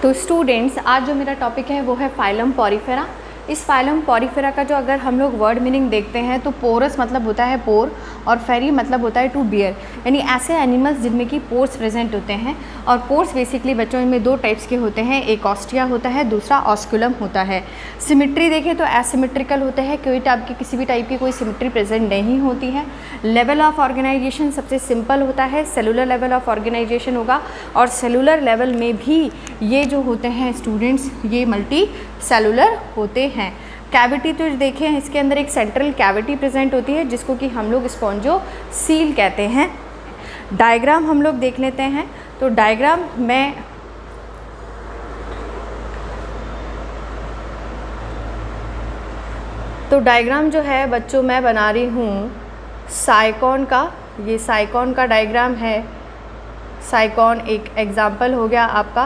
तो स्टूडेंट्स, आज जो मेरा टॉपिक है वो है फाइलम पॉरीफेरा। इस फाइलम पॉरीफेरा का जो अगर हम लोग वर्ड मीनिंग देखते हैं तो पोरस मतलब होता है पोर और फेरी मतलब होता है टू बियर, यानी ऐसे एनिमल्स जिनमें कि पोर्स प्रेजेंट होते हैं। और पोर्स बेसिकली बच्चों में दो टाइप्स के होते हैं, एक ऑस्टिया होता है, दूसरा ऑस्कुलम होता है। सिमिट्री देखें तो एसिमेट्रिकल होते हैं, कोई टाइप की किसी भी टाइप की कोई सिमिट्री प्रेजेंट नहीं होती है। लेवल ऑफ ऑर्गेनाइजेशन सबसे सिंपल होता है, सेलुलर लेवल ऑफ ऑर्गेनाइजेशन होगा। और सेलुलर लेवल में भी ये जो होते हैं स्टूडेंट्स, ये मल्टी सेलुलर होते हैं। कैविटी तो देखें, इसके अंदर एक सेंट्रल कैविटी प्रेजेंट होती है जिसको कि हम लोग स्पॉन्जो सील कहते हैं। डायग्राम हम लोग देख लेते हैं। तो डायग्राम में डायग्राम जो है बच्चों मैं बना रही हूँ साइकॉन का। ये साइकॉन का डायग्राम है। साइकॉन एक एग्जाम्पल हो गया आपका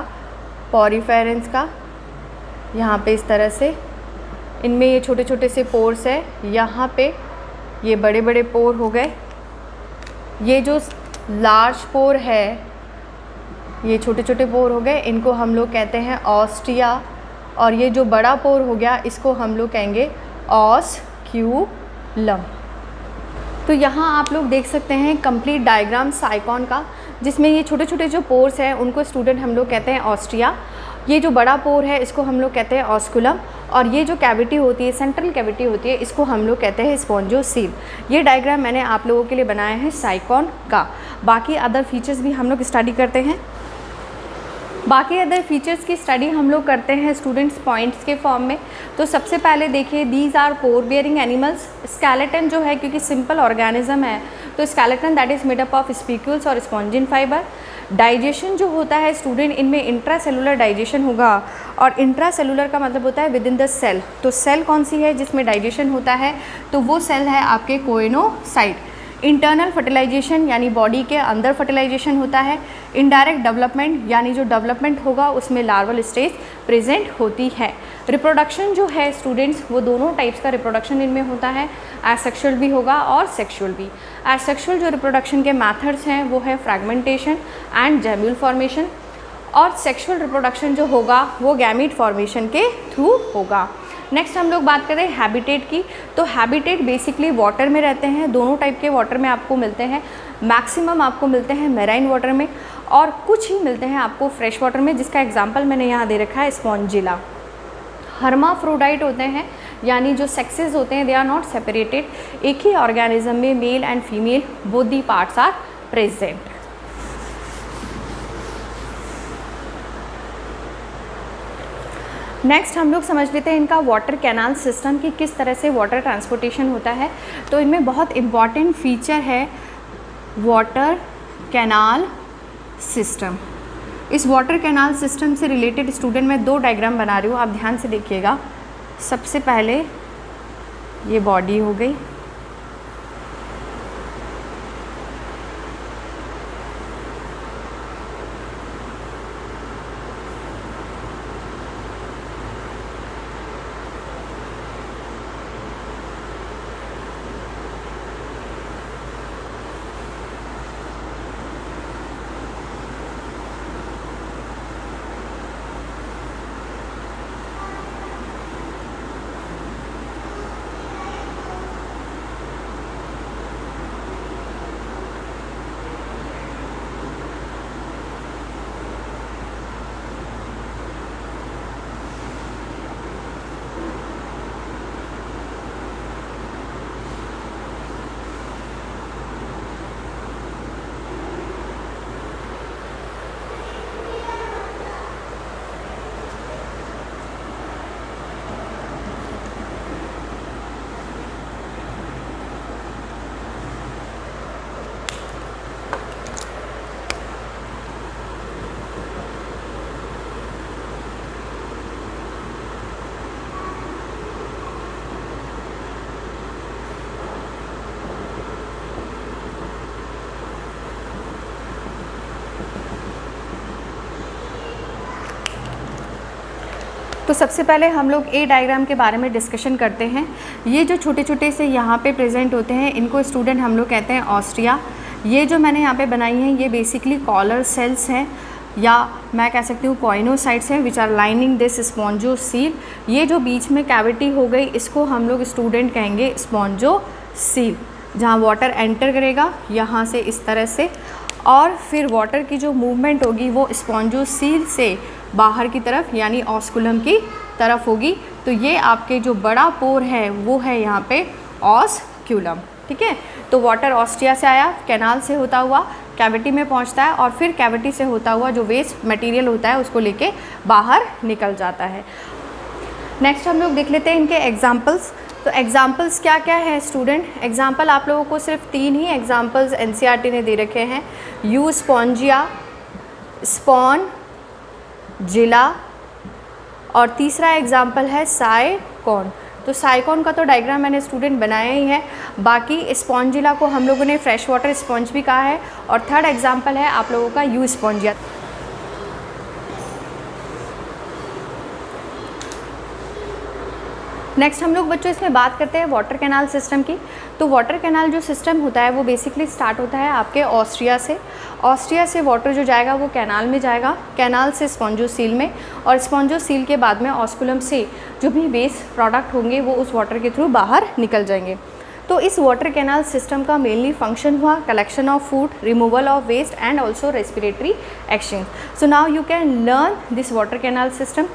पॉरीफेरेंस का। यहाँ पे इस तरह से इनमें ये छोटे छोटे से पोर्स है, यहाँ पे ये बड़े बड़े पोर हो गए। ये जो लार्ज पोर है, ये छोटे छोटे पोर हो गए, इनको हम लोग कहते हैं ऑस्टिया। और ये जो बड़ा पोर हो गया इसको हम लोग कहेंगे ऑस्क्यूलम। तो यहाँ आप लोग देख सकते हैं कंप्लीट डायग्राम साइकॉन का, जिसमें ये छोटे छोटे जो पोर्स हैं उनको स्टूडेंट हम लोग कहते हैं ऑस्टिया। ये जो बड़ा पोर है इसको हम लोग कहते हैं ऑस्कुलम। और ये जो कैविटी होती है, सेंट्रल कैविटी होती है, इसको हम लोग कहते हैं स्पॉन्जो सील। ये डायग्राम मैंने आप लोगों के लिए बनाया है साइकॉन का। बाकी अदर फीचर्स भी हम लोग स्टडी करते हैं। बाकी अदर फीचर्स की स्टडी हम लोग करते हैं स्टूडेंट्स पॉइंट्स के फॉर्म में। तो सबसे पहले देखिए, these are pore bearing animals. Skeleton जो है, क्योंकि सिंपल ऑर्गेनिज्म है तो skeleton that is made up of spicules और स्पॉन्जिन फाइबर। डाइजेशन जो होता है स्टूडेंट, इनमें इंट्रासेलुलर डाइजेशन होगा। और इंट्रासेलुलर का मतलब होता है विद इन द सेल। तो सेल कौन सी है जिसमें डाइजेशन होता है, तो वो सेल है आपके कोइनोसाइट। इंटरनल फर्टिलाइजेशन यानी बॉडी के अंदर फर्टिलाइजेशन होता है। इनडायरेक्ट डेवलपमेंट यानी जो डेवलपमेंट होगा उसमें लार्वल स्टेज प्रेजेंट होती है। रिप्रोडक्शन जो है स्टूडेंट्स, वो दोनों टाइप्स का रिप्रोडक्शन इनमें होता है, एसेक्सुअल भी होगा और सेक्सुअल भी। एसेक्सुअल जो रिप्रोडक्शन के मेथड्स हैं वो है फ्रैगमेंटेशन एंड जैम्यूल फॉर्मेशन। और सेक्सुअल रिप्रोडक्शन जो होगा वो गैमीट फॉर्मेशन के थ्रू होगा। नेक्स्ट हम लोग बात करें हैबिटेट की। तो हैबिटेट बेसिकली वाटर में रहते हैं, दोनों टाइप के वाटर में आपको मिलते हैं। मैक्सिमम आपको मिलते हैं मेराइन वाटर में और कुछ ही मिलते हैं आपको फ्रेश वाटर में, जिसका एग्जांपल मैंने यहाँ दे रखा है स्पॉन्जिला। हर्माफ्रोडाइट होते हैं, यानी जो सेक्सेस होते हैं दे आर नॉट सेपरेटेड। एक ही ऑर्गेनिज्म में male and female both the parts are present. Next हम लोग समझ लेते हैं इनका वाटर कैनाल सिस्टम की किस तरह से वाटर ट्रांसपोर्टेशन होता है। तो इनमें बहुत इम्पॉर्टेंट फीचर है वाटर कैनाल सिस्टम। इस वाटर कैनाल सिस्टम से रिलेटेड स्टूडेंट मैं दो डायग्राम बना रही हूँ, आप ध्यान से देखिएगा। सबसे पहले ये बॉडी हो गई, तो सबसे पहले हम लोग ए डायग्राम के बारे में डिस्कशन करते हैं। ये जो छोटे छोटे से यहाँ पे प्रेजेंट होते हैं इनको स्टूडेंट हम लोग कहते हैं ऑस्टिया। ये जो मैंने यहाँ पे बनाई है ये बेसिकली कॉलर सेल्स हैं। या मैं कह सकती हूँ कॉइनोसाइट्स हैं which are lining this spongocoel. ये जो बीच में कैविटी हो गई इसको हम लोग स्टूडेंट कहेंगे स्पॉन्जोसील, जहाँ वाटर एंटर करेगा यहाँ से इस तरह से, और फिर वाटर की जो मूवमेंट होगी वो स्पॉन्जोसील से बाहर की तरफ यानी ऑस्कुलम की तरफ होगी। तो ये आपके जो बड़ा पोर है वो है यहाँ पे ऑस्क्यूलम। ठीक है, तो वाटर ऑस्टिया से आया, कैनाल से होता हुआ कैविटी में पहुंचता है और फिर कैविटी से होता हुआ जो वेस्ट मटेरियल होता है उसको लेके बाहर निकल जाता है। नेक्स्ट हम लोग देख लेते हैं इनके एग्जाम्पल्स। तो एग्जाम्पल्स क्या क्या है स्टूडेंट? एग्जाम्पल आप लोगों को सिर्फ 3 ही एग्जाम्पल्स एनसीईआरटी ने दे रखे हैं, यू स्पॉन्जिया, स्पॉन जिला, और तीसरा एग्जाम्पल है साइकॉन। तो साइकॉन का तो डायग्राम मैंने स्टूडेंट बनाया ही है, बाकी स्पॉन्जिला को हम लोगों ने फ्रेश वाटर स्पॉन्ज भी कहा है, और थर्ड एग्जाम्पल है आप लोगों का यू स्पॉन्जिया। नेक्स्ट हम लोग बच्चों इसमें बात करते हैं वाटर कैनाल सिस्टम की। तो वाटर कैनाल जो सिस्टम होता है वो बेसिकली स्टार्ट होता है आपके ऑस्ट्रिया से। ऑस्ट्रिया से वाटर जो जाएगा वो कैनाल में जाएगा, कैनाल से स्पॉन्जोसील में, और स्पॉन्जोसील के बाद में ऑस्कुलम से जो भी वेस्ट प्रोडक्ट होंगे वो उस वाटर के थ्रू बाहर निकल जाएंगे। तो इस वाटर कैनाल सिस्टम का मेनली फंक्शन हुआ collection of food, removal of waste and also respiratory exchange. So now you can learn this water canal system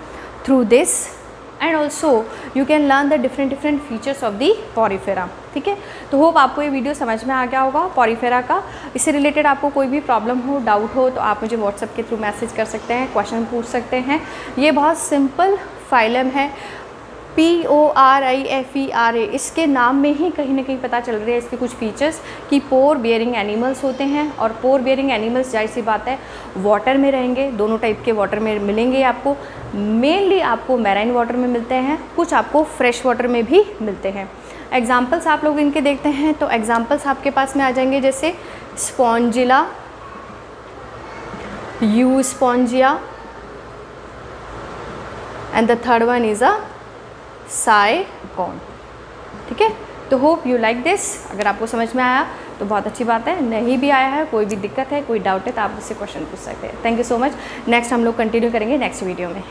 through this, and also you can learn the different features of the Porifera. ठीक है, तो hope आपको ये video समझ में आ गया होगा Porifera का। इससे रिलेटेड आपको कोई भी प्रॉब्लम हो, डाउट हो, तो आप मुझे व्हाट्सएप के थ्रू मैसेज कर सकते हैं, क्वेश्चन पूछ सकते हैं। ये बहुत सिंपल फाइलम है, PORIFERA, इसके नाम में ही कहीं ना कहीं पता चल रही है इसके कुछ फीचर्स कि पोर बियरिंग एनिमल्स होते हैं, और पोर बियरिंग एनिमल्स जाहिर सी बात है वाटर में रहेंगे, दोनों टाइप के वाटर में मिलेंगे आपको। मेनली आपको मैराइन वाटर में मिलते हैं, कुछ आपको फ्रेश वाटर में भी मिलते हैं। एग्जाम्पल्स आप लोग इनके देखते हैं, तो एग्जाम्पल्स आपके पास में आ जाएंगे जैसे Spongilla, you Spongia, and the third one is a साइकॉन। ठीक है, तो होप यू लाइक दिस। अगर आपको समझ में आया तो बहुत अच्छी बात है, नहीं भी आया है, कोई भी दिक्कत है, कोई डाउट है, तो आप मुझसे क्वेश्चन पूछ सकते हैं। Thank you so much. Next हम लोग कंटिन्यू करेंगे नेक्स्ट वीडियो में।